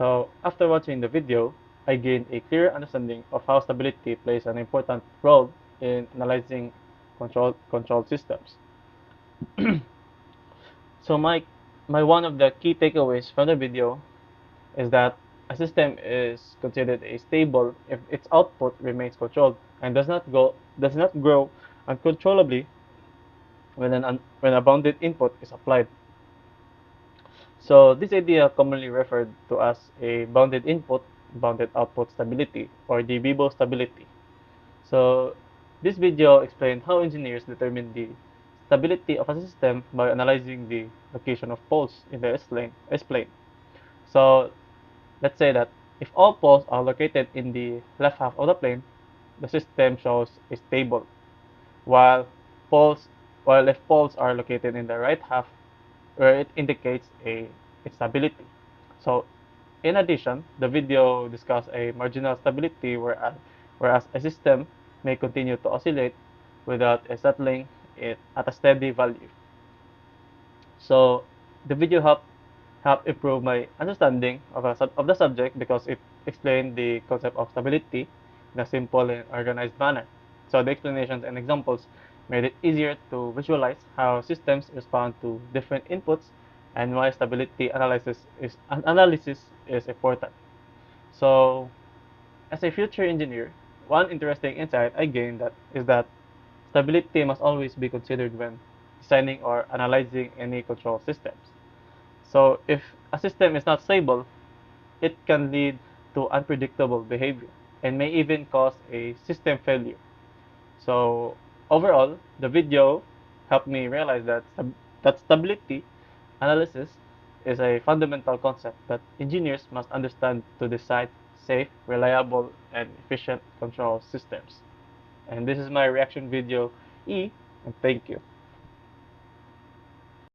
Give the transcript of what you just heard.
So after watching the video, I gained a clear understanding of how stability plays an important role in analyzing control systems. So my one of the key takeaways from the video is that a system is considered a stable if its output remains controlled and does not grow uncontrollably when a bounded input is applied. So this idea commonly referred to as a bounded input, bounded output stability, or the BIBO stability. So this video explained how engineers determine the stability of a system by analyzing the location of poles in the S-plane. So let's say that if all poles are located in the left half of the plane, the system shows a stable, while poles while if poles are located in the right half, where it indicates a instability. So in addition, the video discussed a marginal stability whereas a system may continue to oscillate without settling it at a steady value. So the video helped improve my understanding of the subject because it explained the concept of stability in a simple and organized manner. So the explanations and examples made it easier to visualize how systems respond to different inputs and why stability analysis is important. So as a future engineer, one interesting insight I gained that is that stability must always be considered when designing or analyzing any control systems. So if a system is not stable, it can lead to unpredictable behavior and may even cause a system failure. So overall, the video helped me realize that stability analysis is a fundamental concept that engineers must understand to design safe, reliable, and efficient control systems. And this is my reaction video E, and thank you.